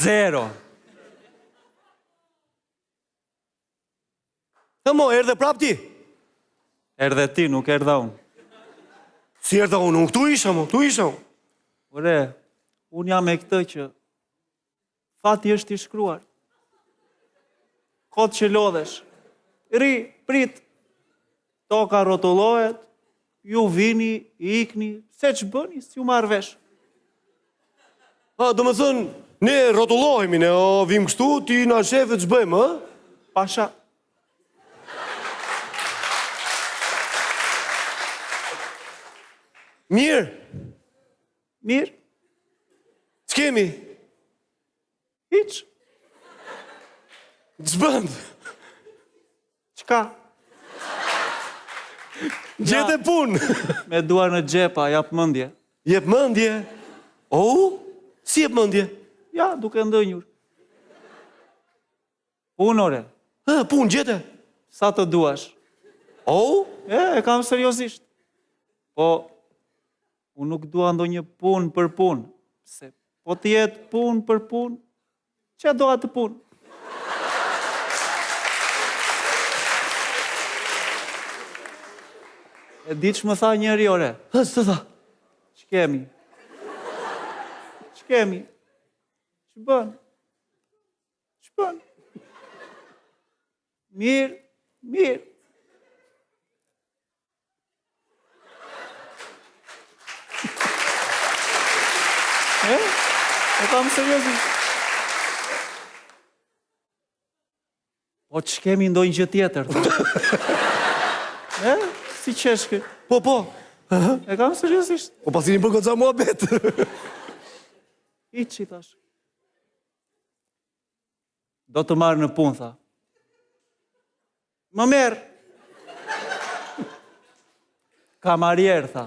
0. Mo, erdhe prap ti? Erdhe ti, nuk erdha unë. Si erdha unë? Unë këtu isha, mo, këtu isha unë. Ore, unë jam e këtë që fati është i shkruar. Kotë që lodhesh. Ri, prit. Toka rotullohet, ju vini, ikni, se që bëni, si ju marrë vesh. Do me thënë, ne rotullohemi, ne vim kështu, ti na shefet që bëjmë, Pasha. Mirë. Mirë, S'kemi? hiq, S'bënd? qka? Gjete pun. Me duar në gjepa, jap mëndje. Jep mëndje. Si jep mëndje? Ja, duke ndënjur. Punore, Pun, gjete. sa të duash. E kam seriosisht. Po, unë nuk dua ndonjë punë për punë. Se po t'jetë punë për punë, që doa të punë? E di që më tha njëri, ore. Së të tha? Që kemi? Që kemi? Që bën? Që bën? Mirë, mirë. E kam seriosisht. Po që kemi ndonjë gjë tjetër? Si qeshke? Po. E kam seriosisht. Po pasini për këtë za mua betë. I që i thash. Do të marrë në punë, tha. Më merë. Kamarier, tha.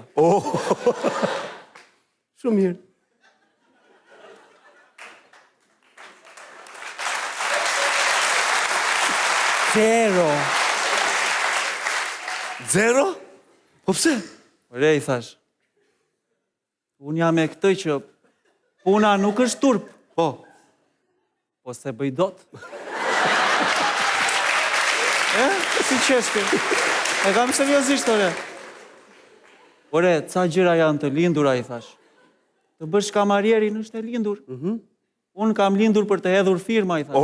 Shumë mirë. Zero? Po pse? Ore, i thash. Unë jam e këtë që puna nuk është turp. Po se bëj dot. Si qeshke? E kam seriosisht, ore. Ore, ca gjëra janë të lindura, i thash. Të bësh kamarierin është e lindur. Unë kam lindur për të hedhur firma, i thash.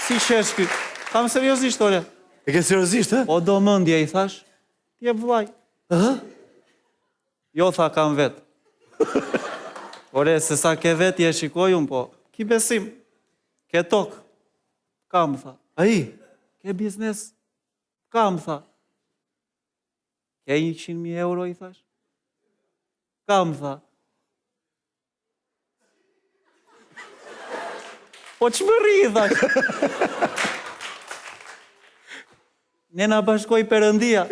Si qeshke? Kam seriosisht, ore. E ke seriosisht, Po do mëndje, i thash. Ti e vllaj. Jo, tha, kam vetë. Ore, se sa ke vetë, je shikoj unë, po. Ki besim. Ke tokë. Kam, tha. Ai? Ke biznes. Kam, tha. Ke 100.000 euro, i thash. Kam, tha. Po që më ri, i thash. Ne na bashkoj Perëndia.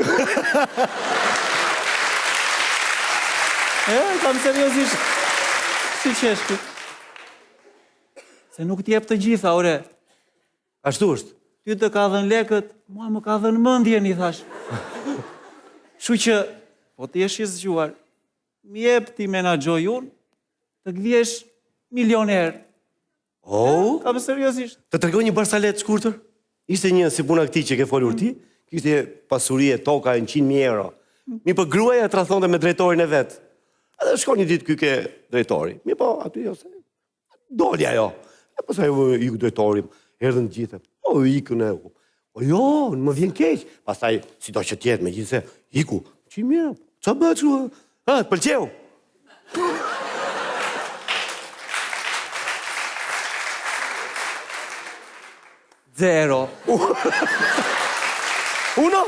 Kam seriosisht. Si qeshku? Se nuk t'jep të gjitha, ore. Ashtu është. Ty të ka dhënë lekët, mua më ka dhënë mendjen, i thash. Shu që, po t'jesh i zgjuar, mi jep ti menaxhoj unë, të gdhjesh milioner. Kam seriosisht. Të tregoj një barsalet shkurtër? Ishte një si puna këti që ke folur ti, kishte pasurie toka 100.000 euro. Mi për gruaja të rathonte me drejtorin e vetë. Edhe shko një ditë ke drejtori. Mi po, aty jo se, doli ajo. E pasaj iku drejtori, erdhën gjithë. Ikën e, jo, në më vjen keq. Pasaj, si do që tjetë me gjithë se, iku, 100.000 euro, qa bëtë shu? Të pëlqeu. Zero. Uno?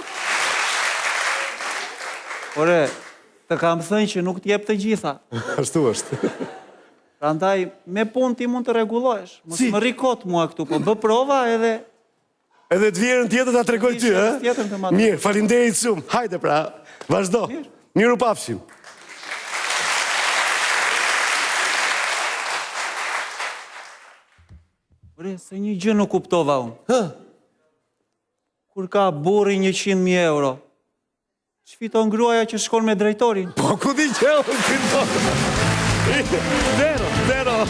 Ore, të kam thënë që nuk t'jep të gjitha. Ashtu është. Prandaj, me punë ti mund të rregullohesh. Mos më rikot mua këtu, po bë prova edhe... Edhe të vjerën tjetër ta tregoj ty, Mirë, faleminderit shumë. Hajde pra, vazhdo. Miru pafshim. Ore, se një gjë nuk kuptova unë. Kur ka burri 100.000 euro, që fiton gruaja që shkon me drejtorin? Po, ku di që unë fiton? Zero.